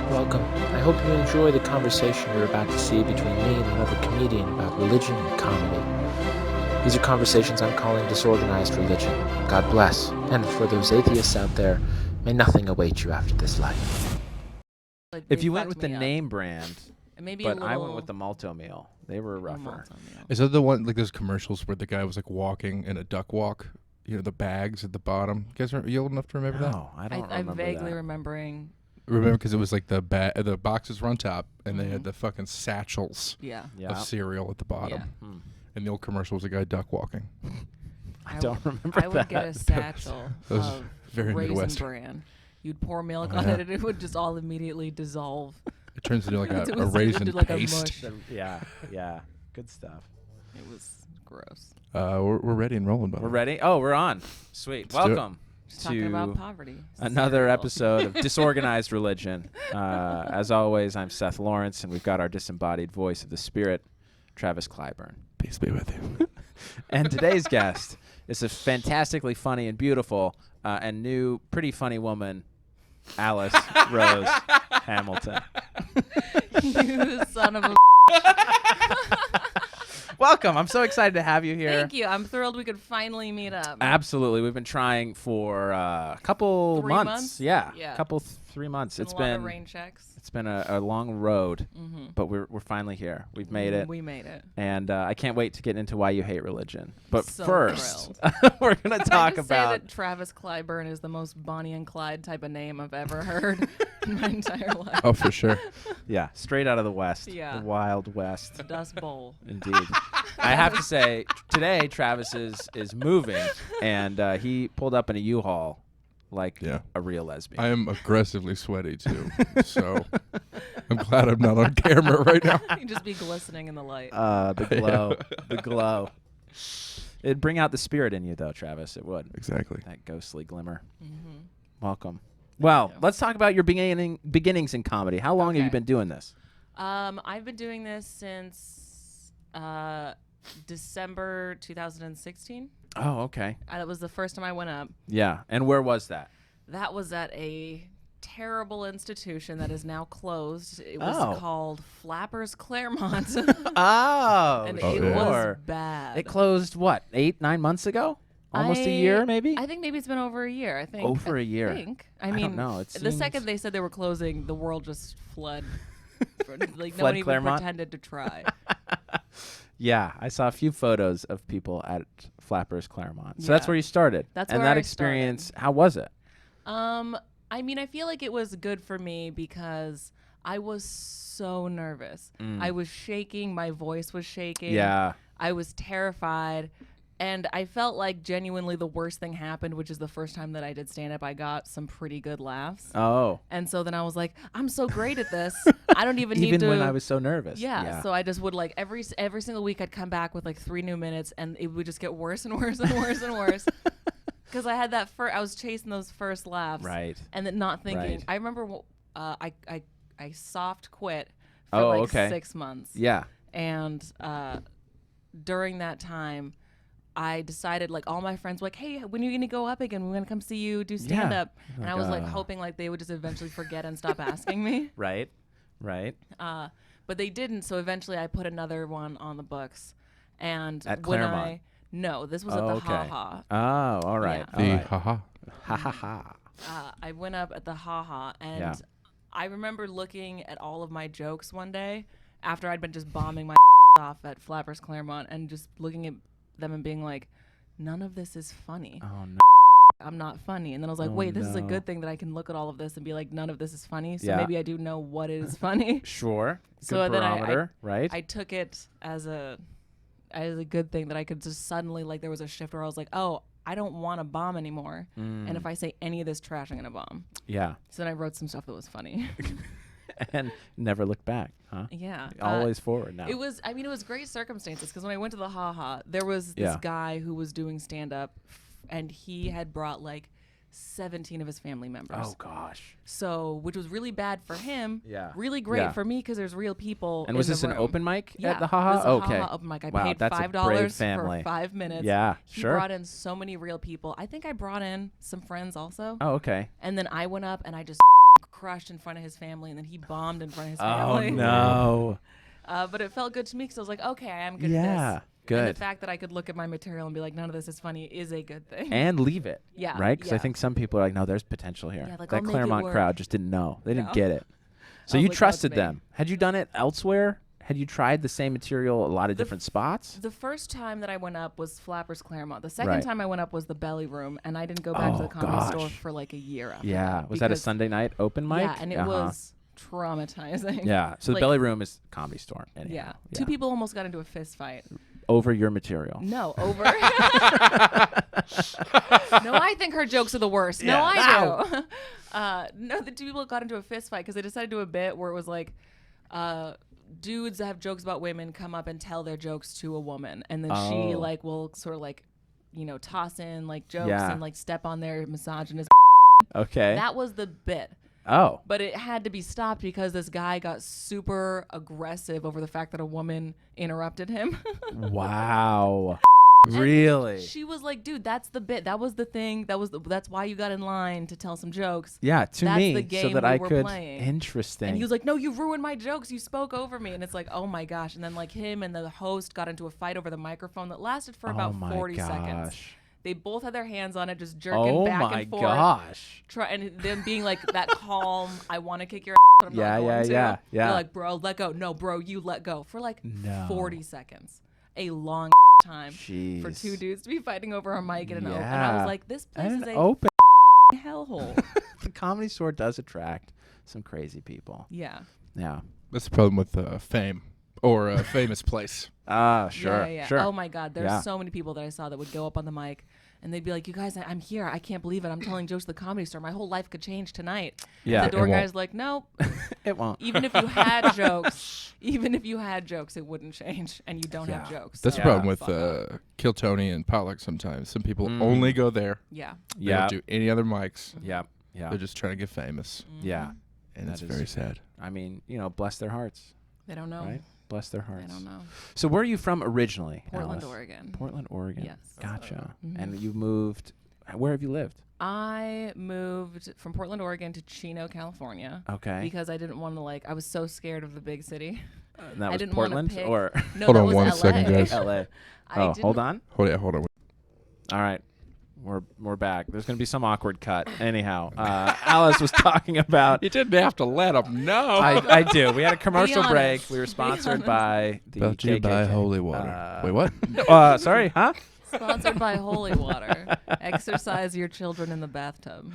Welcome. I hope you enjoy the conversation you're about to see between me and another comedian about religion and comedy. These are conversations I'm calling Disorganized Religion. God bless. And for those atheists out there, may nothing await you after this life. If you went with the name brand, maybe but I went with the malto meal. They were rougher. Is that the one, like those commercials where the guy was like walking in a duck walk? You know, the bags at the bottom. You guys are you old enough to remember that? No, I don't remember I'm vaguely that. remembering. Remember, because it was like the boxes were on top, and they had the fucking satchels of cereal at the bottom. Yeah. And the old commercial was a guy duck walking. I don't remember that. I would get a satchel of very Raisin Midwest. Bran. You'd pour milk on it, and it would just all immediately dissolve. It turns into like It a was raisin like paste. a mush. Yeah. Good stuff. It was gross. We're ready and rolling, buddy. We're ready? Oh, we're on. Sweet. Let's do it. Welcome Talking about to poverty. another Cereal. episode of Disorganized Religion. As always, I'm Seth Lawrence, and we've got our disembodied voice of the Spirit, Travis Clyburn. Peace be with you. And today's guest is a fantastically funny and beautiful and new, pretty funny woman, Alice Rose Hamilton. You son of a. Welcome. I'm so excited to have you here. Thank you. I'm thrilled we could finally meet up. Absolutely. We've been trying for a couple 3 months? Yeah. Yeah. Couple 3 months. It's been a lot of rain checks. It's been a long road, but we're finally here. We've made it. We made it. And I can't wait to get into why you hate religion. But So first, we're going to talk Can I just about say that Travis Clyburn is the most Bonnie and Clyde type of name I've ever heard in my entire life. Oh, for sure. yeah, straight out of the West. Yeah. The Wild West. Dust Bowl. Indeed. I have to say, today Travis is moving, and he pulled up in a U-Haul like a real lesbian. I am aggressively sweaty, too. So I'm glad I'm not on camera right now. You'd just be glistening in the light. The glow. The glow. It'd bring out the spirit in you, though, Travis. It would. Exactly. That ghostly glimmer. Mm-hmm. Welcome. Well, let's talk about your beginnings in comedy. How long have you Okay. been doing this? I've been doing this since December 2016. Oh, okay. That was the first time I went up. Yeah. And where was that? That was at a terrible institution that is now closed. It was Oh. called Flappers Claremont. Oh, And Oh, it yeah. was bad. It closed, what, 8-9 months ago? Almost a year, maybe? I think maybe it's been over a year. I think. Over a year. I I mean, don't know. It the seems- second they said they were closing, the world just fled. Like no Fled one even Claremont? pretended to try. Yeah, I saw a few photos of people at Flappers Claremont. So that's Yeah. where you started. That's and where that I experience, how was it? I mean, I feel like it was good for me because I was so nervous. I was shaking. My voice was shaking. Yeah. I was terrified. And I felt like genuinely the worst thing happened, which is the first time that I did stand up, I got some pretty good laughs. Oh. And so then I was like, I'm so great at this. I don't even need Even to. when I was so nervous. Yeah, so I just would like every single week I'd come back with like 3 new minutes, and it would just get worse and worse and worse and worse. Because I had that I was chasing those first laughs, Right. and then not thinking. Right. I remember I soft quit for Oh, like okay. 6 months. Yeah. And during that time, I decided, like, all my friends were like, hey, when are you going to go up again? We're going to come see you do stand up. And I was like hoping like they would just eventually forget and stop asking me. Right. But they didn't, so eventually I put another one on the books. And At when Claremont? No, this was at the Ha Ha. Oh, all right. Yeah. The All right. haha. Ha ha ha. I went up at the Ha Ha, and Yeah. I remember looking at all of my jokes one day after I'd been just bombing my off at Flappers Claremont and just looking at them and being like, none of this is funny. Oh, no. I'm not funny. And then I was like, Oh, wait, this is a no. good thing that I can look at all of this and be like, none of this is funny. So Yeah. maybe I do know what is funny. Sure. So Good then barometer, right? I took it as a good thing that I could just suddenly, like, there was a shift where I was like, oh, I don't want to bomb anymore. And if I say any of this trash, I'm going to bomb. Yeah. So then I wrote some stuff that was funny. And never look back, huh? Yeah. Always forward now. It was great circumstances because when I went to the Ha Ha, there was this guy who was doing stand up and he had brought like 17 of his family members. Oh, gosh. So, which was really bad for him. Yeah. Really great Yeah. for me because there's real people. And was in this the an room. open mic Yeah, at the it Ha was Ha? a Okay. Ha Ha open mic. I Wow, paid that's a $5 brave for family. 5 minutes. Yeah, he sure. brought in so many real people. I think I brought in some friends also. Oh, okay. And then I went up and I just crushed in front of his family, and then he bombed in front of his Oh family. no. But it felt good to me because I was like, okay, I am good at Yeah. this. Good. And the fact that I could look at my material and be like, none of this is funny is a good thing. And leave it. Yeah, Right? Because I yeah. think some people are like, no, there's potential here. Yeah, like, That I'll make it Claremont work. crowd just didn't know. They didn't No. get it. So I was you like, no, it's trusted me. them. Had you done it elsewhere? Had you tried the same material a lot of different spots? The first time that I went up was Flappers Claremont. The second Right. time I went up was the Belly Room, and I didn't go back to Oh, the comedy store gosh. for like a year after Yeah. that Was that a because- Sunday night open mic? Yeah, and it was traumatizing. Yeah. So the Like- Belly Room is comedy store. Anyhow. Yeah. Two people almost got into a fist fight. Over your material. No, over. No, I think her jokes are the worst. No, Yeah. I do. No, the two people got into a fist fight because they decided to do a bit where it was like, dudes that have jokes about women come up and tell their jokes to a woman, and then she Oh. like will sort of like, toss in like jokes Yeah. and like step on their misogynist. Okay. That was the bit. Oh. But it had to be stopped because this guy got super aggressive over the fact that a woman interrupted him. Wow. Really? She was like, dude, that's the bit. That was the thing. That's why you got in line to tell some jokes. Yeah, to That's me, the so game that we I were could. playing. Interesting. And he was like, no, you ruined my jokes. You spoke over me. And it's like, oh my gosh. And then like him and the host got into a fight over the microphone that lasted for about 40 seconds. They both had their hands on it, just jerking Oh back my and forth. gosh. And them being like that calm, I want to kick your ass, but I'm Yeah, not going to. yeah. They're like, bro, let go. No, bro, you let go. For like No. 40 seconds. A long time Jeez. for two dudes to be fighting over a mic and an open. And I Yeah. was like, this place And is an a open. hellhole. The comedy store does attract some crazy people. Yeah. Yeah. That's the problem with fame or a famous place. Sure. Yeah. Sure. Oh my God. There's Yeah. so many people that I saw that would go up on the mic and they'd be like, you guys, I'm here. I can't believe it. I'm telling jokes at the comedy store. My whole life could change tonight. Yeah. The door It won't. guy's like, nope. It won't. Even if you had jokes, it wouldn't change. And you don't have Yeah. jokes. That's so the problem with fuck off. Kill Tony and Potluck sometimes. Some people Mm. only go there. Yeah. They don't do any other mics. Yeah. Yeah. They're just trying to get famous. Yeah. And That it's is- very sad. I mean, bless their hearts, They don't know. right? Bless their I hearts. don't know. So where are you from originally? Portland, Alice? Oregon. Portland, Oregon. Yes. Gotcha. Mhm. And you moved. Where have you lived? I moved from Portland, Oregon to Chino, California. Okay. Because I didn't want to I was so scared of the big city. And that I was didn't wanna Portland pick- or No, Hold that on was one LA. second, guys. LA? I Oh, didn't- hold on. Hold on. All right. We're back. There's going to be some awkward cut. Anyhow, Alice was talking about. You didn't have to let them know. I do. We had a commercial honest. break. We were Be sponsored honest. by the Brought to you by KKK. Holy Water. Wait, what? Sorry, huh? Sponsored by Holy Water. Exercise your children in the bathtub.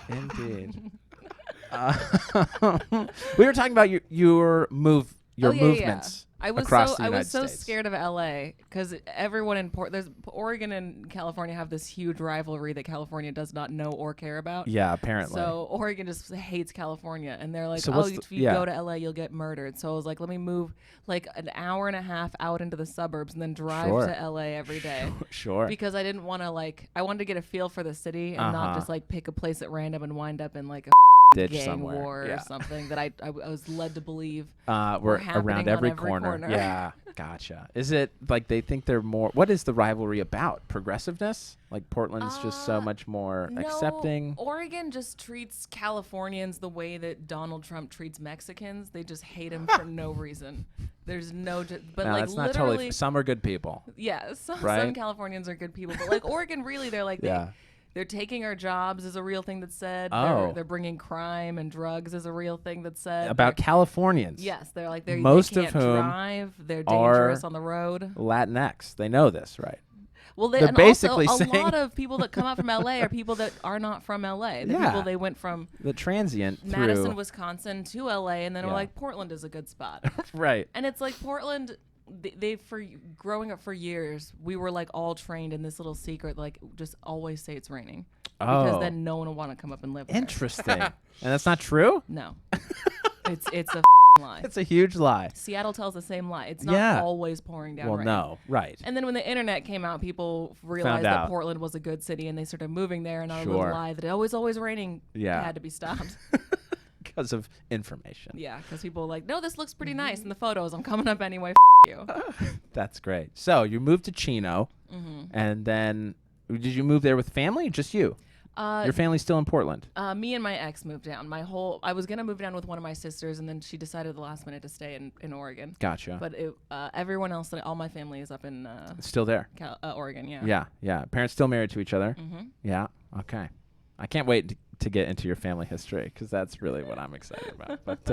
Indeed. We were talking about your movements I was across the I United was so States. scared of LA because everyone in Oregon and California have this huge rivalry that California does not know or care about. Yeah, apparently. So Oregon just hates California, and they're like, So "Oh, what's if the- you yeah. go to LA, you'll get murdered." So I was like, "Let me move like an hour and a half out into the suburbs, and then drive Sure. to LA every day." Sure. Because I didn't want to I wanted to get a feel for the city and not Uh-huh. just pick a place at random and wind up in a Ditch gang somewhere. war Yeah. or something that I was led to believe. We're happening around on every every corner. corner. Yeah, gotcha. Is it like they think they're more? What is the rivalry about? Progressiveness? Like Portland's just so much more accepting. Oregon just treats Californians the way that Donald Trump treats Mexicans. They just hate him for no reason. There's no, but No, like that's not literally, totally. Some are good people. yeah, some Right? Californians are good people, but Oregon, really, they're Yeah. they're taking our jobs is a real thing that's said. Oh. They're bringing crime and drugs is a real thing that's said. About Californians. Yes, they're Most they of can't whom drive. They're are dangerous on the road. Latinx. They know this, right? Well, they're and basically also, saying- a lot of people that come out from LA are people that are not from LA. The Yeah. people they went from The transient Madison, through. Wisconsin to LA, and then Yeah. we're like, Portland is a good spot. Right. And it's like Portland, they for growing up for years, we were all trained in this little secret, just always say it's raining. Because Oh. then no one will want to come up and live there. Interesting. And that's not true? No. it's a lie. It's a huge lie. Seattle tells the same lie. It's not Yeah. always pouring down Well, rain. no. Right. And then when the internet came out, people realized out. that Portland was a good city, and they started moving there. And our Sure. little lie that it always raining Yeah. had to be stopped. Because of information. Yeah, because people were like, no, this looks pretty nice in the photos. I'm coming up anyway. You. That's great. So you moved to Chino, Mm-hmm. and then did you move there with family or just you? Your family's still in Portland. Me and my ex moved down. I was gonna move down with one of my sisters, and then she decided at the last minute to stay in Oregon. Gotcha. But everyone else, all my family is up in Still there. Oregon. Yeah. Yeah, yeah. Parents still married to each other. Mm-hmm. Yeah. Okay. I can't wait to get into your family history because that's really what I'm excited about. But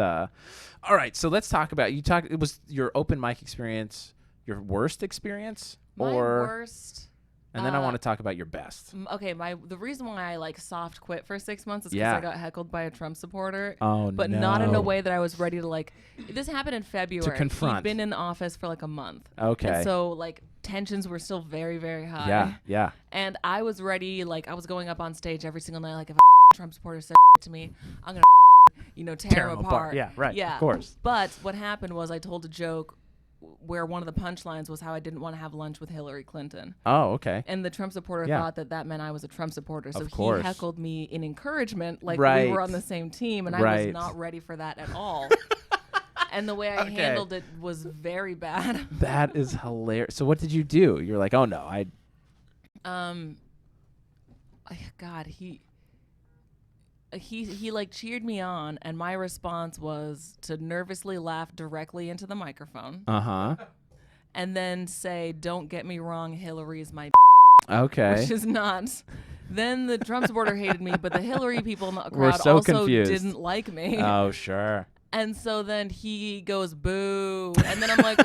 all right, so let's talk about It was your open mic experience, your worst experience, My worst. And then I want to talk about your best. Okay, the reason why I soft quit for 6 months is because Yeah. I got heckled by a Trump supporter. Oh, but no. not in a way that I was ready to This happened in February. To confront. He'd been in office for a month. Okay. And so tensions were still very, very high. Yeah, yeah. And I was ready. I was going up on stage every single night. If a Trump supporter said to me, I'm gonna tear him apart. Yeah, right. Yeah. Of course. But what happened was I told a joke where one of the punchlines was how I didn't want to have lunch with Hillary Clinton. Oh, okay. And the Trump supporter Yeah. thought that meant I was a Trump supporter. So Of course. he heckled me in encouragement we Right. were on the same team. And I Right. was not ready for that at all. And the way I Okay. handled it was very bad. That is hilarious. So what did you do? You're like, oh, no, God, he cheered me on, and my response was to nervously laugh directly into the microphone Uh-huh. and then say, "Don't get me wrong, Hillary's my," Okay. which is not. Then the Trump supporter hated me, but the Hillary people in the We're crowd so also confused. didn't like me. Oh, sure. And so then he goes, "Boo," and then I'm like.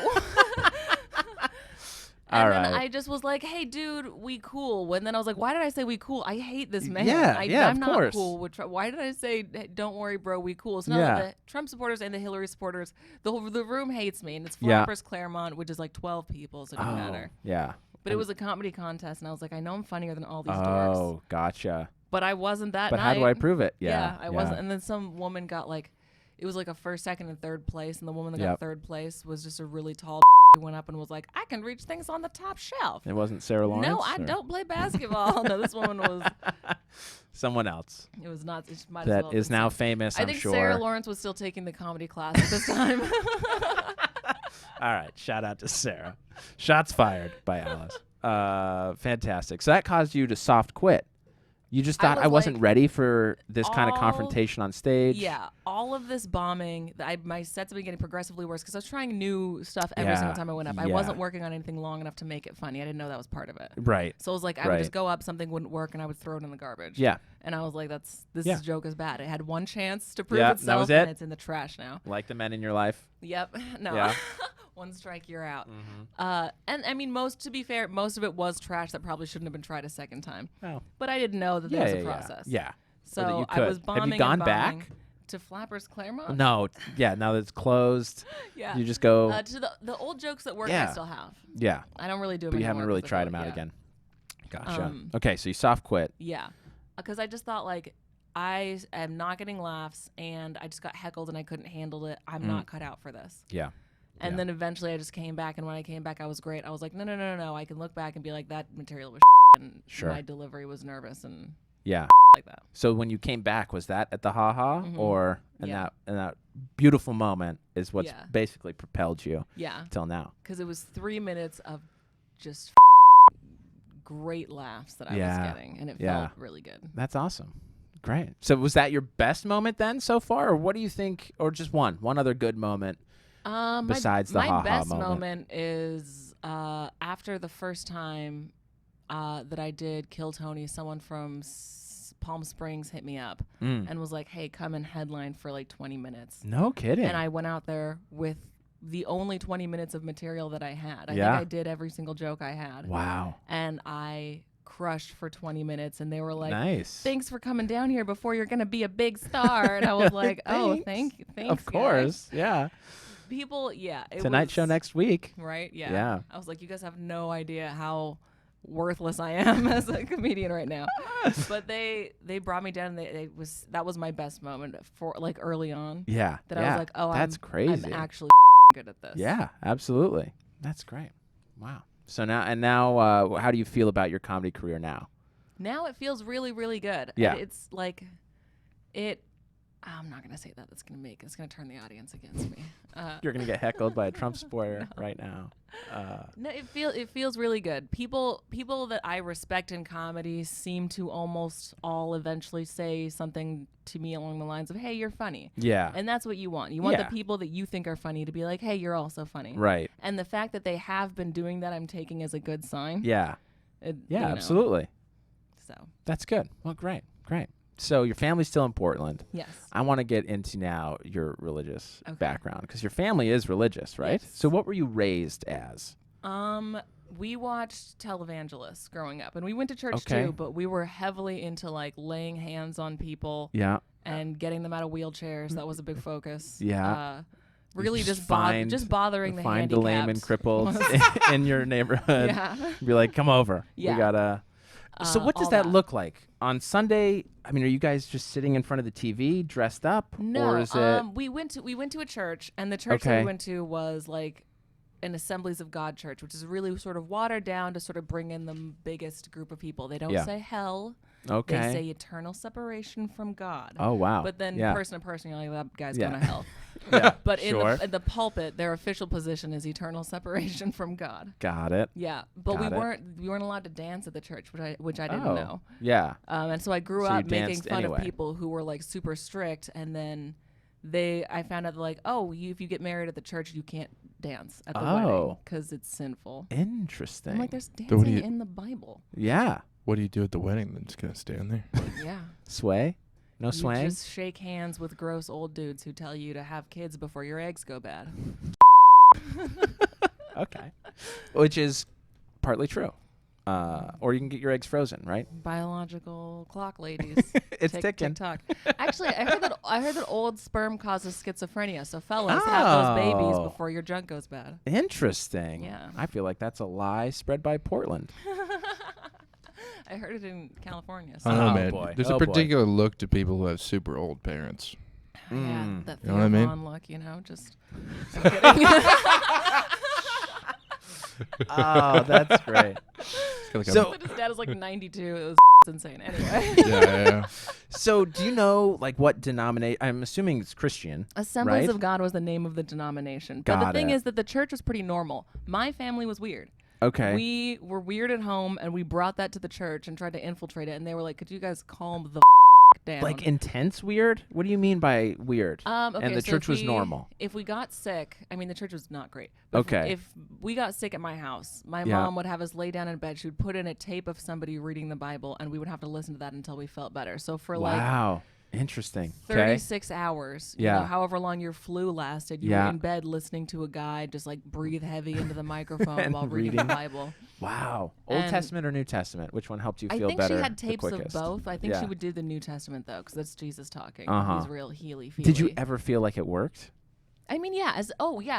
And All then right. I just was like, "Hey, dude, we cool." And then I was like, "Why did I say we cool? I hate this man. Yeah, yeah, I'm of not course. cool with Trump. Why did I say, hey, don't worry, bro, we cool?" So now Yeah. the Trump supporters and the Hillary supporters, the room hates me, and it's Yeah. Flappers Claremont, which is 12 people, so it doesn't matter. Yeah. But it was a comedy contest, and I was like, I know I'm funnier than all these dorks, Oh, gotcha. but I wasn't that. But night. how do I prove it? Yeah, I wasn't. And then some woman got it was a first, second, and third place, and the woman that Yep. got third place was just a really tall who went up and was like, "I can reach things on the top shelf." It wasn't Sarah Lawrence? No, I or don't play basketball. No, this woman was. Someone else It was not. It might as that well is have been now Sarah. famous, I I'm think sure. Sarah Lawrence was still taking the comedy class at this time. All right. Shout out to Sarah. Shots fired by Alice. Fantastic. So that caused you to soft quit. You just thought I wasn't ready for this kind of confrontation on stage? Yeah, all of this bombing. My sets have been getting progressively worse because I was trying new stuff every Yeah, single time I went up. I yeah. wasn't working on anything long enough to make it funny. I didn't know that was part of it. Right. So it was I would just go up, something wouldn't work, and I would throw it in the garbage. Yeah. And I was like, this Yeah. joke is bad. It had one chance to prove Yeah, itself, that was and it. it's in the trash now. Like the men in your life? Yep. No. Yeah. One strike, you're out. Mm-hmm. And I mean, to be fair, most of it was trash that probably shouldn't have been tried a second time. Oh. But I didn't know that there was a process. Yeah. So Or that you I was could. bombing. Have you gone and bombing back? to Flappers Claremont? No. Yeah, now that it's closed, Yeah. you just go. To the old jokes that work, Yeah. I still have. Yeah. I don't really do them But you haven't anymore really 'cause I tried feel them out yeah. again. Gotcha. Um, Okay, so you soft quit. Yeah. Because I just thought, I am not getting laughs, and I just got heckled, and I couldn't handle it. I'm not cut out for this. Yeah. And Yeah. then eventually I just came back, and when I came back, I was great. I was like, no. I can look back and be like, that material was and Sure. my delivery was nervous and Yeah. like that. So when you came back, was that at the Ha-Ha? Mhm. Or Yeah. in that beautiful moment is what's Yeah. basically propelled you Yeah. till now? Because it was 3 minutes of just great laughs that I Yeah. was getting, and it Yeah. felt really good. That's awesome. Great. So was that your best moment then so far? Or what do you think, or just one other good moment besides the my Ha-Ha best moment? is after the first time that I did Kill Tony, someone from Palm Springs hit me up and was like, "Hey, come and headline for 20 minutes." No kidding. And I went out there with the only 20 minutes of material that I had. I Yeah. think I did every single joke I had. Wow. And I crushed for 20 minutes, and they were like, Nice. "Thanks for coming down here before you're going to be a big star." And I was like, "Oh, thanks, Of course. Yeah. People, yeah. It Tonight was, show next week. Right? Yeah. Yeah. I was like, you guys have no idea how worthless I am as a comedian right now. But they brought me down, and that was my best moment for early on. Yeah. That yeah. I was like, "Oh, that's crazy. I'm actually good at this." Yeah, absolutely. That's great. Wow. So now, how do you feel about your comedy career now? Now it feels really, really good. Yeah. It's like it. I'm not gonna say that. It's gonna turn the audience against me. You're gonna get heckled by a Trump supporter right now. No, it feels really good. People that I respect in comedy seem to almost all eventually say something to me along the lines of, "Hey, you're funny." Yeah. And that's what you want. You want Yeah. the people that you think are funny to be like, "Hey, you're also funny." Right. And the fact that they have been doing that, I'm taking as a good sign. Yeah. Yeah, Yeah. Absolutely. So That's good. Well, great. So your family's still in Portland. yes. I want to get into now your religious Okay. background because your family is religious, right? Yes. So what were you raised as? We watched televangelists growing up, and we went to church Okay. too. But we were heavily into like laying hands on people Yeah. and getting them out of wheelchairs. That was a big focus. Yeah. Really, just just find- bothering the Find the lame and handicapped. crippled in your neighborhood. Yeah. Be like, come over. Yeah. We gotta. So what does all that that. look like on Sunday? I mean, are you guys just sitting in front of the TV, dressed up, No, or is it? we went to a church, and the church that Okay. we went to was like an Assemblies of God church, which is really sort of watered down to sort of bring in the biggest group of people. They don't Yeah. say hell. Okay. They say eternal separation from God. Oh wow. But then yeah. person to person, you're like, that guy's Yeah. going to hell. Yeah. But sure. in the pulpit, their official position is eternal separation from God. Got it. Yeah, but Got it. we weren't allowed to dance at the church, which I didn't Oh. know. Yeah. And so I grew So you up making danced fun anyway. of people who were like super strict, and then I found out like, oh, if you get married at the church, you can't dance at the wedding Oh. because it's sinful. Interesting. I'm like, there's what do dancing you- in the Bible. Yeah. What do you do at the wedding? Then just gonna stand there? Yeah. Sway. No You swaying. just shake hands with gross old dudes who tell you to have kids before your eggs go bad. Okay. Which is partly true. Or you can get your eggs frozen, right? Biological clock ladies. It's ticking. Tick-tock. Actually, I heard that old sperm causes schizophrenia. So fellas, have those babies Oh. before your junk goes bad. Interesting. Yeah. I feel like that's a lie spread by Portland. I heard it in California. I So don't know, Oh, man. boy. There's Oh, a boy. particular look to people who have super old parents. yeah, Mm. that You know what I mean? Theo Von look, just. I'm kidding. Oh, that's great. It's got like So- But his dad is like 92. It was insane. Anyway. yeah. So, do you know like what denomination? I'm assuming it's Christian. Assemblies Right? of God was the name of the denomination. But the Got thing it. is that the church was pretty normal. My family was weird. Okay. We were weird at home, and we brought that to the church and tried to infiltrate it. And they were like, "Could you guys calm the down?" Like intense weird? What do you mean by weird? Okay, and the so church if was we- normal. If we got sick, I mean, the church was not great. But Okay. If we got sick at my house, my Yeah. mom would have us lay down in bed. She would put in a tape of somebody reading the Bible, and we would have to listen to that until we felt better. So for like Wow. Interesting. Okay. 36 hours, Yeah. you know, however long your flu lasted, you Yeah. were in bed listening to a guy just like breathe heavy into the microphone And while reading the reading. Bible. Wow. Old And- Testament or New Testament? Which one helped you I feel think better? she had the tapes of quickest? both. I think Yeah. she would do the New Testament though, because that's Jesus talking. Uh-huh. He's real healy-feely. Did you ever feel like it worked? I mean, yeah.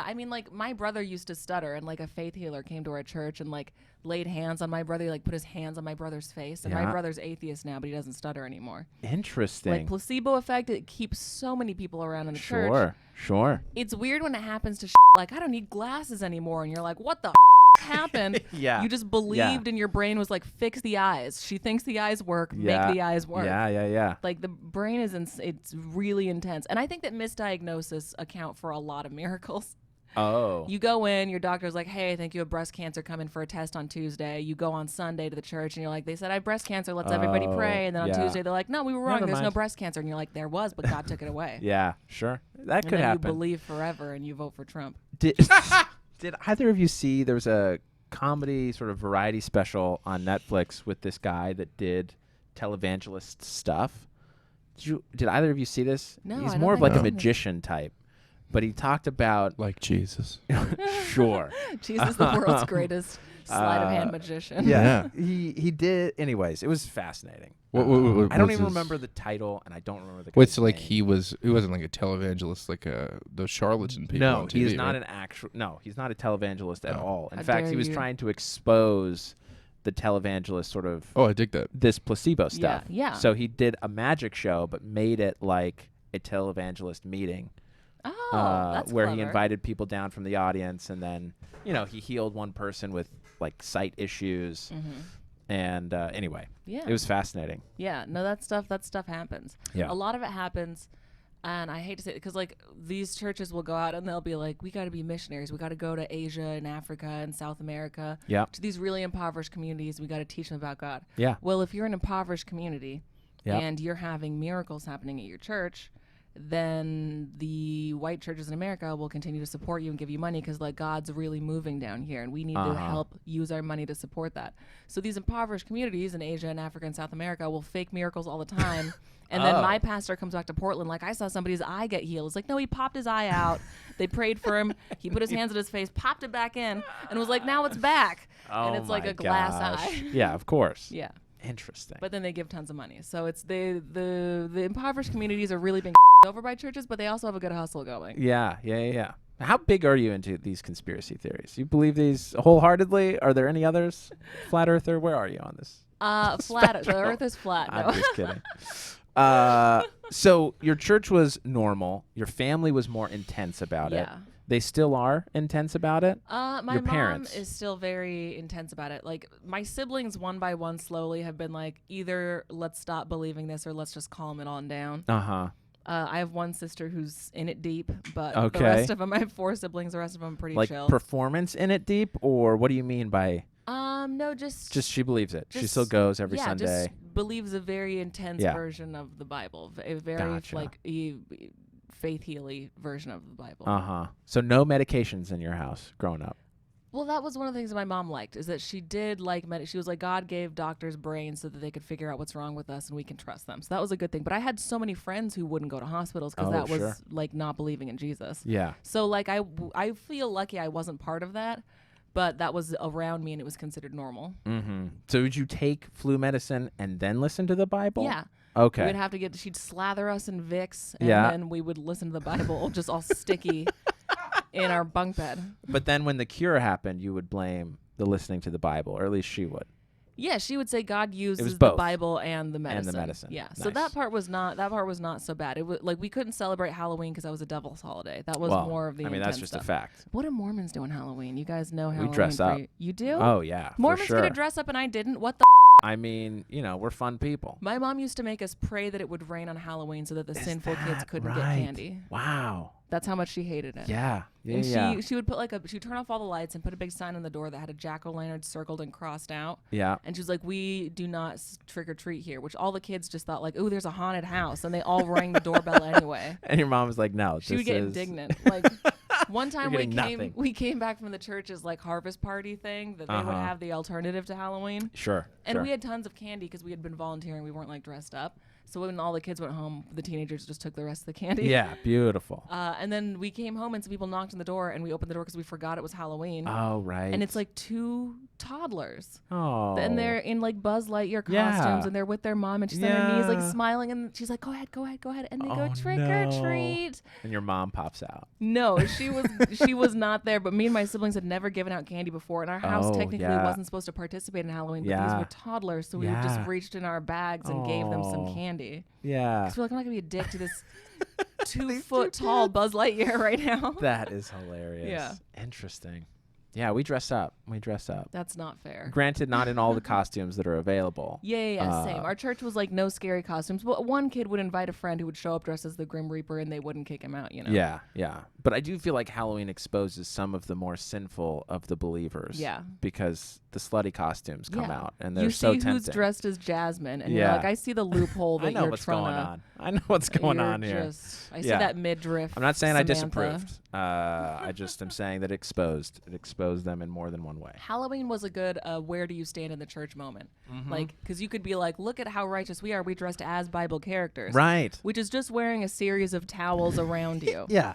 I mean, like my brother used to stutter, and like a faith healer came to our church and like laid hands on my brother. He, like put his hands on my brother's face, and my Yeah. brother's atheist now, but he doesn't stutter anymore. Interesting. Like placebo effect, it keeps so many people around in the church. Sure. It's weird when it happens to like I don't need glasses anymore, and you're like, what the happened? Yeah. You just believed, and your brain was like, fix the eyes. She thinks the eyes work. Yeah. Make the eyes work. Yeah. Like the brain is, it's really intense, and I think that misdiagnosis account for a lot of miracles. Oh. You go in, your doctor's like, hey, I think you have breast cancer, come in for a test on Tuesday. You go on Sunday to the church, and you're like, they said I have breast cancer, let's everybody Oh, pray. And then on yeah. Tuesday, they're like, no, we were wrong, Never there's no mind. breast cancer. And you're like, there was, but God took it away. Yeah, sure. That And could then happen. you believe forever, and you vote for Trump. Did Did either of you see there was a comedy sort of variety special on Netflix with this guy that did televangelist stuff? Did either of you see this? No, He's I don't more of think like a I've seen it. magician type, but he talked about Like Jesus. sure. Jesus, the world's greatest sleight of hand magician. Yeah. He did. Anyways, it was fascinating. What I don't was even his- remember the title, and I don't remember the. Wait, guy's so like name. he wasn't like a televangelist, like those charlatan people. No, on he is TV, not right? an actual. No, he's not a televangelist at Oh. all. In How fact, dare he was you. trying to expose the televangelist sort of Oh, I dig that. this placebo stuff. yeah. So he did a magic show, but made it like a televangelist meeting, Oh, that's where clever. he invited people down from the audience, and then he healed one person with like sight issues. And anyway, Yeah. it was fascinating. Yeah, no, that stuff happens. Yeah. A lot of it happens And I hate to say it because, like, these churches will go out and they'll be like, we got to be missionaries. We got to go to Asia and Africa and South America to these really impoverished communities. We got to teach them about God. Yeah. Well, if you're an impoverished community and you're having miracles happening at your church, then the white churches in America will continue to support you and give you money because, like, God's really moving down here and we need to help use our money to support that. So these impoverished communities in Asia and Africa and South America will fake miracles all the time. And then my pastor comes back to Portland like, I saw somebody's eye get healed. It's like, no, he popped his eye out. They prayed for him. He put his hands at his face, popped it back in, and was like, now it's back. And it's like a glass eye. Yeah, of course. Yeah. Interesting. But then they give tons of money. So it's the impoverished communities are really being over by churches, but they also have a good hustle going. Yeah. How big are you into these conspiracy theories? You believe these wholeheartedly? Are there any others? Flat Earther, where are you on this? Flat. The Earth is flat. No. I'm just kidding. So your church was normal. Your family was more intense about it. Yeah. They still are intense about it? My Your mom parents. is still very intense about it. Like, my siblings, one by one, slowly have been like, either let's stop believing this or let's just calm it on down. I have one sister who's in it deep, but the rest of them, I have 4 siblings. The rest of them are pretty chill. Like performance in it deep, or what do you mean by? No, just she believes it. She still goes every Sunday. Just believes a very intense version of the Bible, a very faith healy version of the Bible. So no medications in your house growing up. Well, that was one of the things that my mom liked, is that she did like she was like, God gave doctors brains so that they could figure out what's wrong with us and we can trust them. So that was a good thing. But I had so many friends who wouldn't go to hospitals because that was like not believing in Jesus. Yeah. So like I feel lucky I wasn't part of that, but that was around me and it was considered normal. So would you take flu medicine and then listen to the Bible? Yeah. Okay. We'd have to she'd slather us in Vicks and then we would listen to the Bible just all sticky in our bunk bed. But then when the cure happened, you would blame the listening to the Bible, or at least she would. Yeah, she would say God uses both. the Bible and the medicine. And the medicine. Yeah. Nice. So that part was not so bad. It was like we couldn't celebrate Halloween because that was a devil's holiday. That was more of the that's intense just stuff. a fact. What do Mormons do on Halloween? You guys know Halloween. We dress up. You do? Oh yeah. Mormons for sure. get to dress up and I didn't. What the I mean, we're fun people. My mom used to make us pray that it would rain on Halloween so that the sinful kids couldn't get right? candy. Wow. That's how much she hated it. Yeah. And she would put she'd turn off all the lights and put a big sign on the door that had a jack-o'-lantern circled and crossed out. Yeah. And she was like, we do not trick or treat here, which all the kids just thought like, oh, there's a haunted house. And they all rang the doorbell anyway. And your mom was like, no, she would get indignant. Like one time we came back from the church's like harvest party thing that they would have the alternative to Halloween. Sure. And we had tons of candy because we had been volunteering. We weren't like dressed up. So when all the kids went home, the teenagers just took the rest of the candy. Yeah, beautiful. And then we came home and some people knocked on the door and we opened the door because we forgot it was Halloween. Oh, right. And it's like 2 toddlers. Oh. And they're in like Buzz Lightyear costumes and they're with their mom and she's on her knees like smiling and she's like, go ahead. And they go trick or treat. And your mom pops out. No, she was not there. But me and my siblings had never given out candy before. And our house technically wasn't supposed to participate in Halloween. But these were toddlers. So we just reached in our bags and gave them some candy. Yeah. Because we're like, I'm not going to be a dick to this 2-foot tall Buzz Lightyear right now. That is hilarious. Yeah. Interesting. Yeah, we dress up. That's not fair. Granted, not in all the costumes that are available. Yeah, same. Our church was like no scary costumes. But one kid would invite a friend who would show up dressed as the Grim Reaper and they wouldn't kick him out, Yeah. But I do feel like Halloween exposes some of the more sinful of the believers. Yeah. Because the slutty costumes come out and they're so tempting. You see who's dressed as Jasmine and you're like, I see the loophole that I know you're what's trying going to... on. I know what's going on here. I see that midriff. I'm not saying Samantha. I disapproved. I just am saying that it exposed them in more than one way. Halloween was a good where do you stand in the church moment. Like, because you could be like, look at how righteous we are. We dressed as Bible characters. Right. Which is just wearing a series of towels around you. Yeah.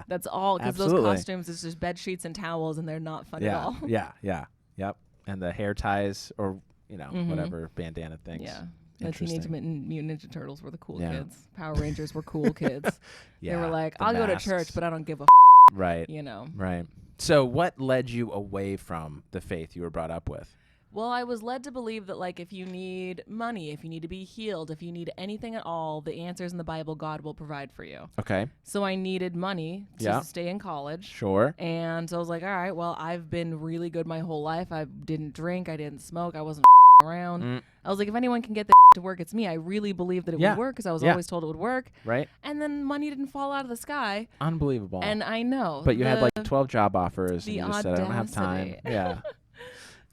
That's all. Because those costumes is just bed sheets and towels and they're not fun at all. Yep. And the hair ties or, whatever bandana things. Yeah. The Teenage Mutant Ninja Turtles were the cool kids. Power Rangers were cool kids. They were like, I'll go to church, but I don't give a Right. Right. So what led you away from the faith you were brought up with? Well, I was led to believe that, like, if you need money, if you need to be healed, if you need anything at all, the answers in the Bible, God will provide for you. Okay. So I needed money to stay in college. Sure. And so I was like, all right, well, I've been really good my whole life. I didn't drink. I didn't smoke. I wasn't around. I was like, if anyone can get that to work, it's me. I really believed that it would work because I was always told it would work. Right. And then money didn't fall out of the sky. Unbelievable. And I know. But you had like 12 job offers and the you just said, I don't have time. audacity. Yeah.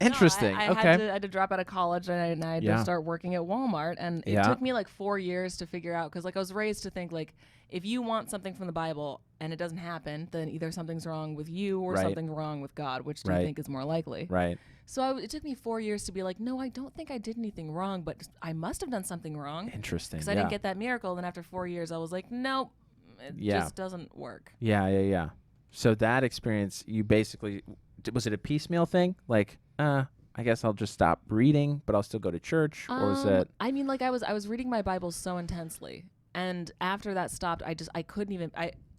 Interesting. No, I okay. had to drop out of college and I had to start working at Walmart. And it took me like 4 years to figure out, because like I was raised to think like, if you want something from the Bible and it doesn't happen, then either something's wrong with you or something wrong with God. Which do you think is more likely? Right. So it took me 4 years to be like, no, I don't think I did anything wrong, but I must have done something wrong. Interesting. Because I didn't get that miracle. And after 4 years, I was like, nope, it just doesn't work. Yeah. So that experience, you basically, was it a piecemeal thing? Like, I guess I'll just stop reading, but I'll still go to church, or was it? I mean, like I was reading my Bible so intensely, and after that stopped, I couldn't even.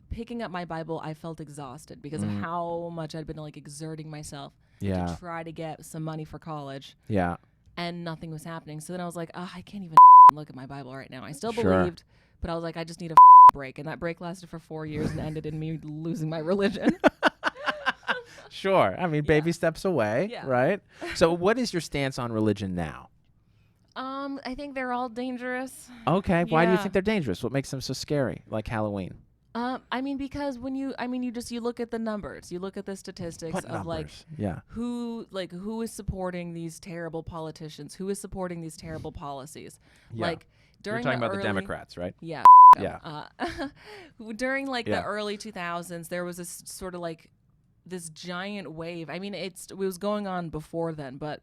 Picking up my Bible, I felt exhausted because of how much I'd been like exerting myself to try to get some money for college. Yeah. And nothing was happening. So then I was like, I can't even look at my Bible right now. I still Sure. believed, but I was like, I just need a break, and that break lasted for 4 years and ended in me losing my religion. Sure. I mean, baby steps away, right? So what is your stance on religion now? I think they're all dangerous. Okay. Why do you think they're dangerous? What makes them so scary, like Halloween? I mean, because when you look at the numbers, you look at the statistics What of numbers? who is supporting these terrible politicians, who is supporting these terrible policies. Yeah. Like during You're talking the about early, the Democrats, right? Yeah. Yeah. During like the early 2000s, there was this sort of like this giant wave. I mean, it was going on before then, but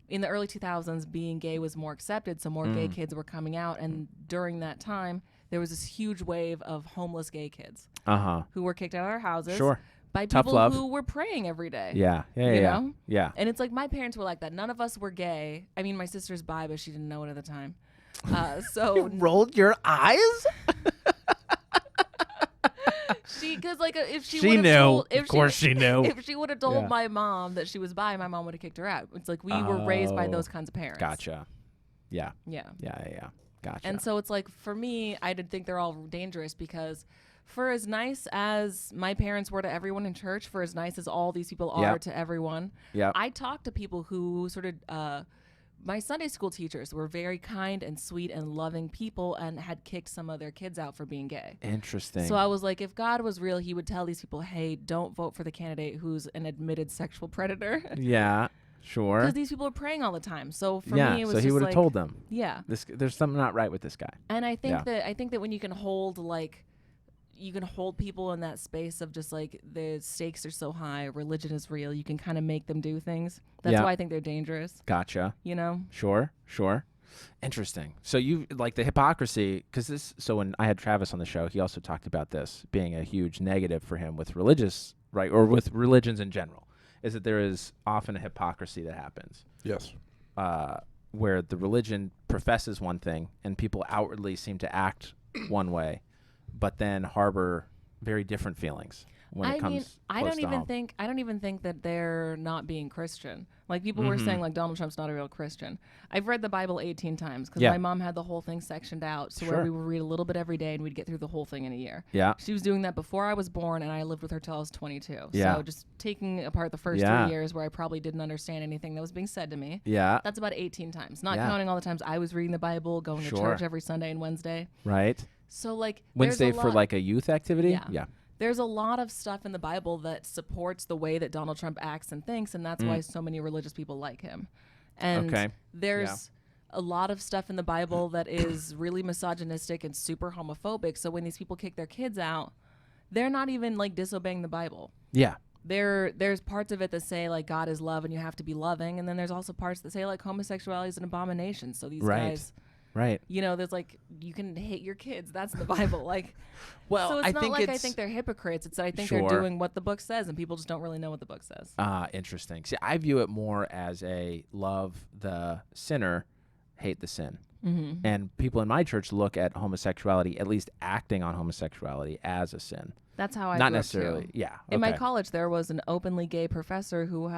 in the early 2000s, being gay was more accepted, so more gay kids were coming out, and during that time, there was this huge wave of homeless gay kids who were kicked out of their houses by Tough people love. who were praying every day. Yeah. You know? Yeah. And it's like my parents were like that. None of us were gay. I mean, my sister's bi, but she didn't know it at the time. So rolled your eyes? because like if she She would've knew. told, Of course she knew. If she would have told my mom that she was bi, my mom would have kicked her out. It's like we were raised by those kinds of parents. Gotcha. Yeah. Yeah. Gotcha. And so it's like, for me, I did think they're all dangerous because for as nice as my parents were to everyone in church, for as nice as all these people are to everyone, I talked to people who sort of, my Sunday school teachers were very kind and sweet and loving people and had kicked some of their kids out for being gay. Interesting. So I was like, if God was real, he would tell these people, hey, don't vote for the candidate who's an admitted sexual predator. Yeah. Sure. Because these people are praying all the time. So for me, it was so he just would have like, told them. Yeah. There's something not right with this guy. And I think that when you can hold people in that space of just like the stakes are so high, religion is real, you can kind of make them do things. That's why I think they're dangerous. Gotcha. You know? Sure. Interesting. So you like the hypocrisy, because so when I had Travis on the show, he also talked about this being a huge negative for him with religious, right, or with religions in general, is that there is often a hypocrisy that happens. Yes. Where the religion professes one thing and people outwardly seem to act one way, but then harbor very different feelings when it comes I close don't to even home. think I don't even think that they're not being Christian. Like people were saying like Donald Trump's not a real Christian. I've read the Bible 18 times because my mom had the whole thing sectioned out so where we would read a little bit every day and we'd get through the whole thing in a year. Yeah. She was doing that before I was born and I lived with her till I was 22. Yeah. So just taking apart the first 3 years where I probably didn't understand anything that was being said to me. Yeah. That's about 18 times. Not counting all the times I was reading the Bible, going to church every Sunday and Wednesday. Right. So like Wednesday for like a youth activity? Yeah. There's a lot of stuff in the Bible that supports the way that Donald Trump acts and thinks, and that's why so many religious people like him. And there's a lot of stuff in the Bible that is really misogynistic and super homophobic. So when these people kick their kids out, they're not even like disobeying the Bible. Yeah. There's parts of it that say like God is love and you have to be loving, and then there's also parts that say like homosexuality is an abomination. So these guys, you know, there's like you can hate your kids. That's in the Bible. Like, well, so it's I not think like I think they're hypocrites. It's that I think they're doing what the book says, and people just don't really know what the book says. Interesting. See, I view it more as a love the sinner, hate the sin. Mm-hmm. And people in my church look at homosexuality, at least acting on homosexuality, as a sin. That's how I not grew up necessarily. too. Yeah. In my college, there was an openly gay professor who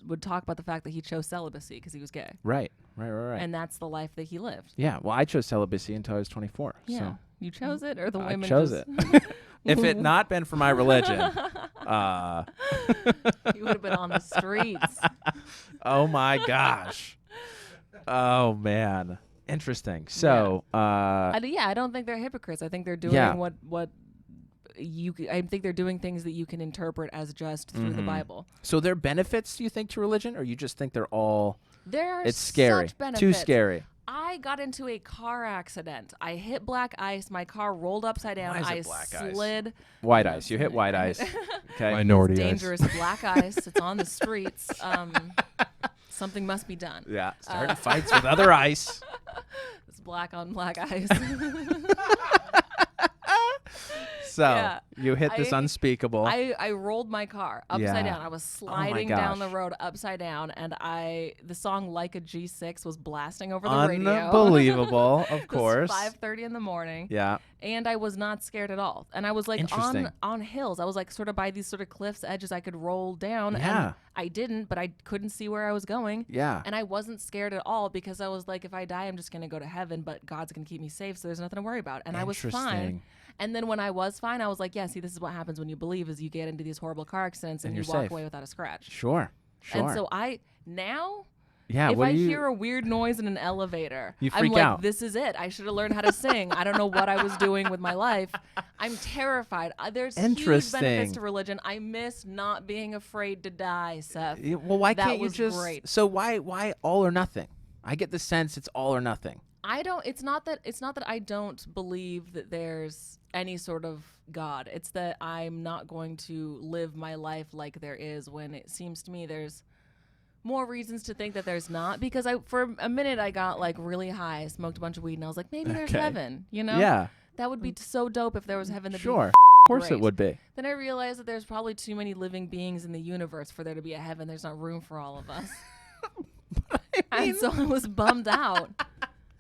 would talk about the fact that he chose celibacy because he was gay. Right. And that's the life that he lived. Yeah. Well, I chose celibacy until I was 24. Yeah. So. You chose it, or the women I chose it. If it not been for my religion, you would have been on the streets. Oh my gosh. Oh man, interesting. So, I don't think they're hypocrites. I think they're doing I think they're doing things that you can interpret as just through the Bible. so there are benefits, do you think, to religion, or you just think they're all? There are It's scary. such benefits. Too scary. I got into a car accident. I hit black ice. My car rolled upside down. Why I is it black ice? slid. White ice. You hit white ice. Okay. Minority Dangerous black ice. It's on the streets. Something must be done. Yeah. Starting fights with other ice. It's black on black ice. So Yeah. you hit this unspeakable. I rolled my car upside Yeah. down. I was sliding down the gosh. road upside down, and the song "Like a G6" was blasting over the radio. Unbelievable, of It was course. 5:30 in the morning. Yeah. And I was not scared at all. And I was like Interesting. on hills. I was like sort of by these sort of cliffs edges I could roll down. Yeah. And I didn't, but I couldn't see where I was going. Yeah. And I wasn't scared at all because I was like, if I die, I'm just going to go to heaven, but God's going to keep me safe. So there's nothing to worry about. And I was fine. Interesting. And then when I was fine, I was like, yeah, see, this is what happens when you believe is you get into these horrible car accidents and you you're walk safe. away without a scratch. Sure. Sure. And so now yeah. if What I do you? hear a weird noise in an elevator, You I'm freak like, out. this is it. I should have learned how to sing. I don't know what I was doing with my life. I'm terrified. There's huge Interesting. benefits to religion. I miss not being afraid to die, Seth. Well, why That can't you was just? great. So why all or nothing? I get the sense it's all or nothing. It's not that I don't believe that there's any sort of God. It's that I'm not going to live my life like there is when it seems to me there's more reasons to think that there's not, because for a minute I got like really high, I smoked a bunch of weed, and I was like, maybe there's Okay. heaven, you know? Yeah. That would be so dope if there was heaven. Sure. Of course great. it would be. Then I realized that there's probably too many living beings in the universe for there to be a heaven. There's not room for all of us. And so I was bummed out.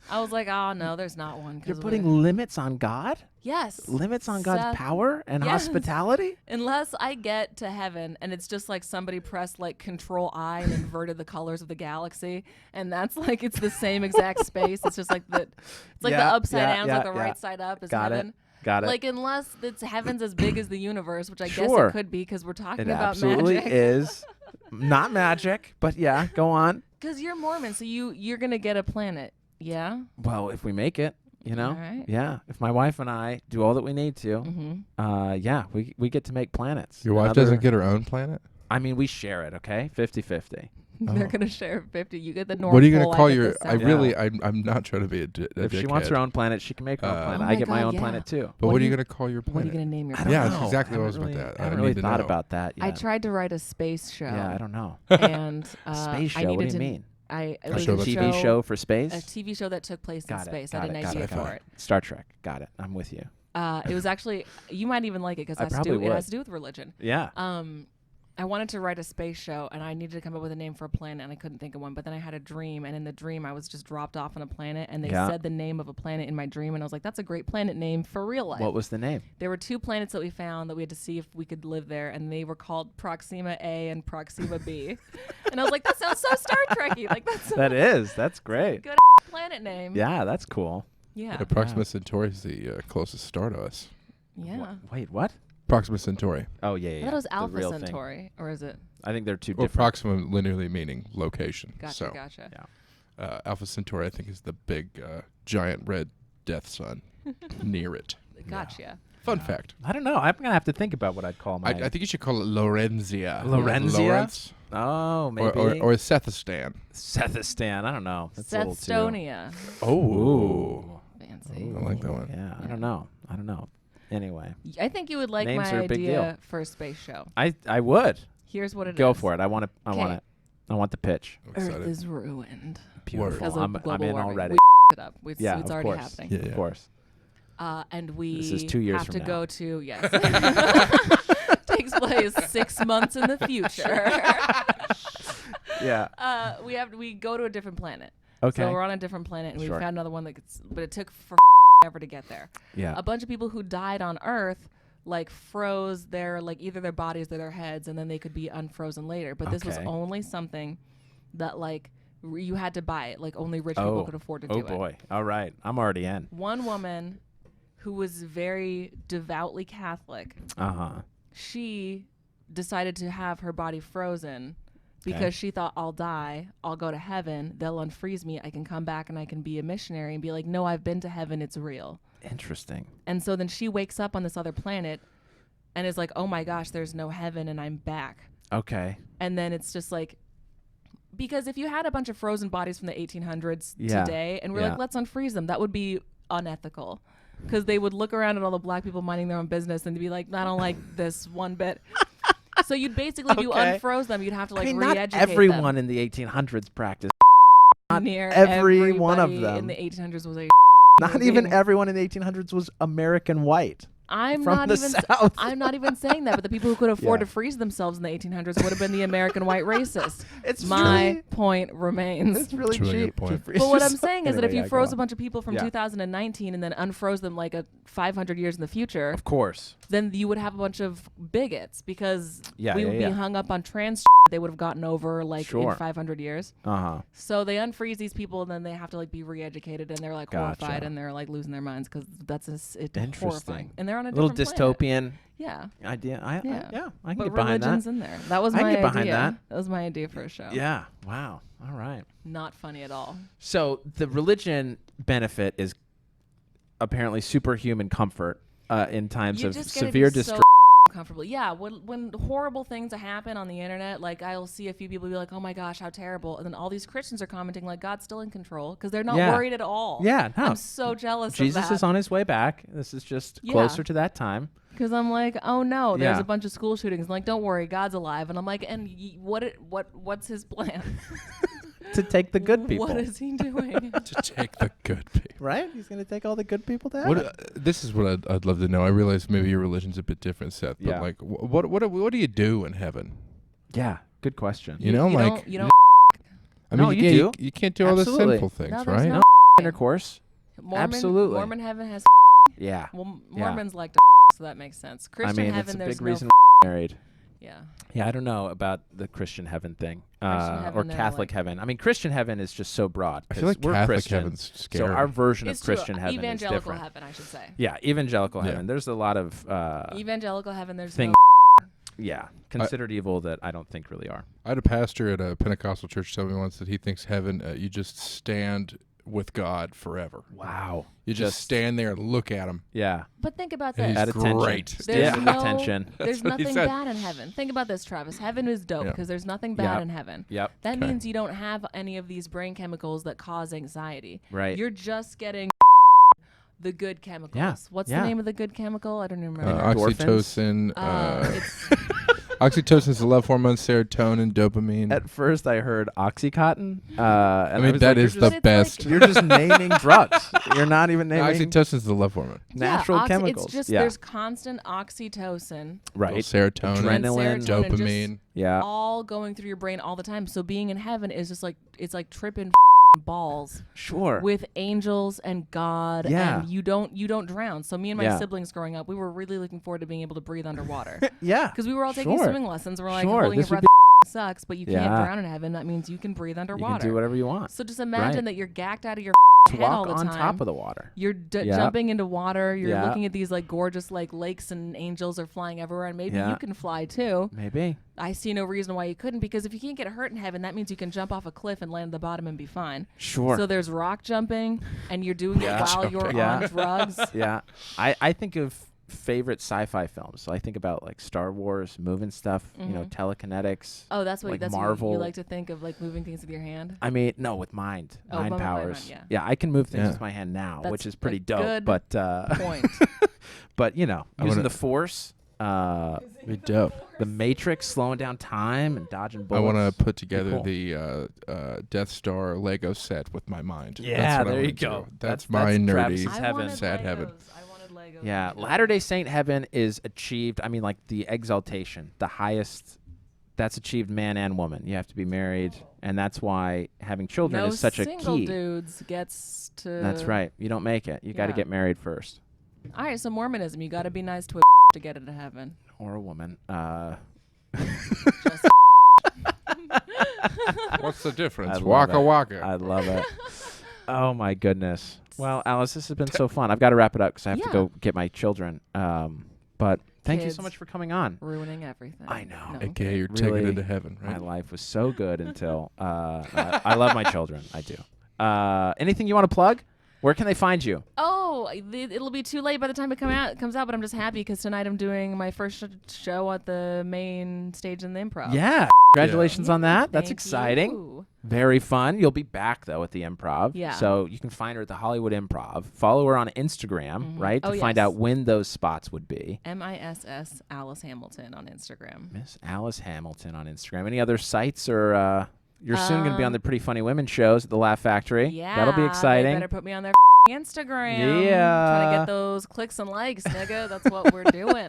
I was like, oh no, there's not one. You're putting limits on God? yes, Limits on God's Seth, power and yes. hospitality? Unless I get to heaven and it's just like somebody pressed like Control I and inverted the colors of the galaxy, and that's like it's the same exact space. It's just like the Yeah, upside yeah, down, yeah, like the yeah. right side up is Got heaven. it. Got it. Like unless it's heaven's as big as the universe, which I guess Sure. it could be because we're talking It about absolutely magic. is. Not magic, but yeah, go on. Because you're Mormon, so you're gonna get a planet. Yeah. Well, if we make it, you know, All right. yeah. If my wife and I do all that we need to, Mm-hmm. yeah, we get to make planets. Your wife Another- doesn't get her own planet? I mean, we share it, okay? 50-50. They're Oh. gonna share 50. You get the North What are you Pole, gonna call I get your? the I South. really, I'm not trying to be a If she wants her own planet, she can make her own planet. Oh I my get my God, own yeah. planet too. But What what do are you you- gonna call your What are planet? you gonna name your I planet? don't Yeah, know. that's exactly what I was haven't about really- that. I I haven't really need to thought know. about that yet. I tried to write a space show. Yeah, I don't know. And Space show. I needed What do you to, mean? It A was show a about TV show for space? A TV show that took place Got in it. space. Got I had it. an Got idea it. for it. Star Trek. Got it. I'm with you. It was actually, you might even like it because I it probably has to would. do with religion. Yeah. I wanted to write a space show, and I needed to come up with a name for a planet, and I couldn't think of one. But then I had a dream, and in the dream, I was just dropped off on a planet, and they Yeah. said the name of a planet in my dream, and I was like, that's a great planet name for real life. What was the name? There were 2 planets that we found that we had to see if we could live there, and they were called Proxima A and Proxima B. And I was like, that sounds so Star Trek-y. Like, that's That is. That's great. good planet name. Yeah, that's cool. Yeah. Proxima Centauri is the closest star to us. Yeah. Wait, what? Proxima Centauri. Oh, yeah, I yeah. thought it was the Alpha real thing. Centauri, or is it? I think they're two Well, different. Proxima literally meaning location. Gotcha, so, gotcha. Yeah. Alpha Centauri, I think, is the big giant red death sun near it. Gotcha. Fun fact. I don't know. I'm going to have to think about what I'd call my... I think you should call it Lorenzia. Lorenzia? Lawrence. Oh, maybe. Or Sethistan. Sethistan. I don't know. That's a little too... Setstonia. Oh. Fancy. I like that one. Yeah, I don't know. Anyway, I think you would like Names my are a big idea deal. for a space show. I would. Here's what it is. Go for it. I want it. I want Okay. it. I want the pitch. I'm Earth excited. is ruined Beautiful. because of I'm global in warming. already. We it up. It's Yeah, it's of already course. happening. Yeah, yeah. Of course. And we This is 2 years have from to now. go to, yes. Takes place 6 months in the future. Yeah. We go to a different planet. Okay. So we're on a different planet, and Sure. we found another one but it took forever to get there. Yeah. A bunch of people who died on Earth like froze their either their bodies or their heads, and then they could be unfrozen later. But this was Okay. only something that you had to buy it. Like only rich people could afford to do Oh it. boy. All right. I'm already in. One woman who was very devoutly Catholic, Uh huh. she decided to have her body frozen because she thought, I'll die, I'll go to heaven, they'll unfreeze me, I can come back and I can be a missionary and be like, no, I've been to heaven, it's real. Interesting. And so then she wakes up on this other planet and is like, oh my gosh, there's no heaven and I'm back. Okay. And then it's just like, because if you had a bunch of frozen bodies from the 1800s Yeah. today and we're like, let's unfreeze them, that would be unethical. Because they would look around at all the black people minding their own business and be like, I don't like this one bit. So you'd basically do unfroze them. You'd have to like re-educate not everyone them. in the 1800s practiced. Not near every one of everybody in them. the 1800s was a Not even everyone in the 1800s was American white. I'm from not the even South. I'm not even saying that, but the people who could afford Yeah. to freeze themselves in the 1800s would have been the American white racists. It's My really- point remains. It's really That's a really cheap. good point. to freeze But what I'm yourself. saying is that if Anyway, you yeah, froze go a bunch of people from Yeah. 2019 and then unfroze them like a 500 years in the future, Of course. then you would have a bunch of bigots because Yeah, we yeah, would yeah. be hung up on trans they would have gotten over like Sure. in 500 years. Uh-huh. So they unfreeze these people and then they have to like be re-educated and they're like Gotcha. horrified and they're like losing their minds because that's it's Interesting. horrifying. And they're on a little different planet. dystopian Yeah. idea. Yeah. I can But get behind that. religion's in there. That was I can my get behind idea. that. That was my idea for a show. Yeah. Wow. All right. Not funny at all. So the religion benefit is apparently superhuman comfort in times You of just gotta severe be distress. so comfortable. Yeah, when horrible things happen on the internet, like I'll see a few people be like, "Oh my gosh, how terrible!" And then all these Christians are commenting like, "God's still in control," because they're not Yeah. worried at all. Yeah, no. I'm so jealous. Jesus of that. is on his way back. This is just Yeah. closer to that time. Because I'm like, oh no, there's Yeah. a bunch of school shootings. I'm like, don't worry, God's alive. And I'm like, and what's his plan? To take the good people. What is he doing? To take the good people. Right? He's going to take all the good people down. This is what I'd love to know. I realize maybe your religion's a bit different, Seth. But Yeah. like, what do you do in heaven? Yeah, good question. You know, like don't, you don't I mean, No, you you can't, do. you can't do all the Absolutely. sinful things, No, there's right? no Intercourse. Mormon, Absolutely. Mormon heaven has. Yeah. Well, Yeah. Mormons like to, so that makes sense. I Christian mean, heaven, it's a there's big no. reason married. Yeah. Yeah, I don't know about the Christian heaven thing Christian or heaven, they're Catholic like- heaven. I mean, Christian heaven is just so broad. I feel like 'cause we're Catholic Christian, heaven's so scary. our version It's of Christian true. heaven is Evangelical different. heaven, I should say. Yeah, evangelical Yeah. heaven. There's a lot of Evangelical heaven, there's thing- no. yeah, considered evil that I don't think really are. I had a pastor at a Pentecostal church tell me once that he thinks heaven, you just stand with God forever. Wow. You just stand there and look at him. Yeah. But think about And this. he's At attention. great. There's Yeah, no- attention. There's what he nothing said. bad in heaven. Think about this, Travis. Heaven is dope Yeah. because there's nothing bad Yep. in heaven. Yep. That Okay. means you don't have any of these brain chemicals that cause anxiety. Right. You're just getting the good chemicals. Yeah. What's Yeah. the name of the good chemical? I don't even remember. Oxytocin. It's Oxytocin is the love hormone, serotonin, dopamine. At first, I heard OxyContin. And I mean, was that like, is you're the just- It's best. like- You're just naming drugs. You're not even naming Oxytocin is the love hormone. natural yeah, chemicals. It's just yeah. there's constant oxytocin right. Serotonin, and Adrenaline, serotonin just dopamine. Yeah. all going through your brain all the time. So being in heaven is just like it's like tripping balls Sure. with angels and God, Yeah. and you don't drown. So me and my Yeah. siblings growing up, we were really looking forward to being able to breathe underwater yeah. because we were all taking Sure. swimming lessons. We're like Sure, holding your this would breath sucks, but you can't Yeah. drown in heaven. That means you can breathe You underwater. can do whatever you want. So just imagine Right. that you're gacked out of your To head all walk the on time. top of the water. You're Yeah. jumping into water. You're Yeah. looking at these like gorgeous like lakes and angels are flying everywhere, and maybe Yeah. you can fly too. Maybe. I see no reason why you couldn't, because if you can't get hurt in heaven, that means you can jump off a cliff and land at the bottom and be fine. Sure. So there's rock jumping, and you're doing Yeah. it while you're Yeah. on drugs. yeah. I think of favorite sci-fi films. So I think about like Star Wars, moving stuff, you know, telekinetics. Oh, that's what Like that's what Marvel. you like to think of, like moving things with your hand. I mean, no, with mind. Oh, mind mind, powers. yeah. I can move things Yeah. with my hand now, That's which is pretty a dope. good But Point. but you know, I using wanna- the Force, Be dope. the Matrix, slowing down time and dodging I bullets. want to put together cool. the Death Star Lego set with my mind. Yeah, That's what I there you wanna do. go. That's my nerdy. Travis's I heaven. wanted Sad Legos. heaven. I wanted Legos. Yeah, That'd be Latter-day Saint heaven is achieved. I mean, like the exaltation, the highest. That's achieved man and woman. You have to be married, and that's why having children no is such a single key. dudes gets to. That's right. You don't make it. You got to Yeah. get married first, All right, so Mormonism, you got to be nice to a to get into heaven. or a woman. Just What's the difference? I love Waka it. waka. I love it. Oh my goodness. Well, Alice, this has been so fun. I've got to wrap it up because I have to Yeah. go get my children. But thank you so Kids. much for coming on. Ruining everything. I know. No. AKA you're Really, taking it to heaven, My right? life was so good until I love my children. I do. Anything you want to plug? Where can they find you? Oh, it'll be too late by the time it comes out, but I'm just happy because tonight I'm doing my first show at the main stage in the Improv. Yeah. Congratulations on that. That's Thank exciting. you. Very fun. You'll be back, though, at the Improv. Yeah. So you can find her at the Hollywood Improv. Follow her on Instagram, right, to Oh, find yes. out when those spots would be. MISS Alice Hamilton on Instagram. Miss Alice Hamilton on Instagram. Any other sites or you're soon going to be on the Pretty Funny Women shows at the Laugh Factory. Yeah. That'll be They exciting. better put me on their Instagram. Yeah. Trying to get those clicks and likes, nigga. That's what we're doing.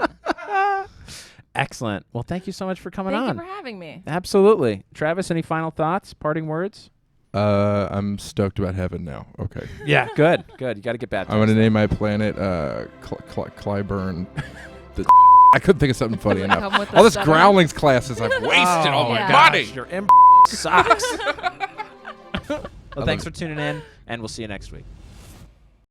Excellent. Well, thank you so much for coming Thank on. you for having me. Absolutely. Travis, any final thoughts, parting words? I'm stoked about heaven now. Okay. Yeah, good. Good. You got to get baptized. I'm going to name my planet Clyburn. I couldn't think of something funny enough. Come with All the this stutter. growlings classes, I've wasted all my yeah. money. Your sucks. Well, thanks for tuning in, and we'll see you next week.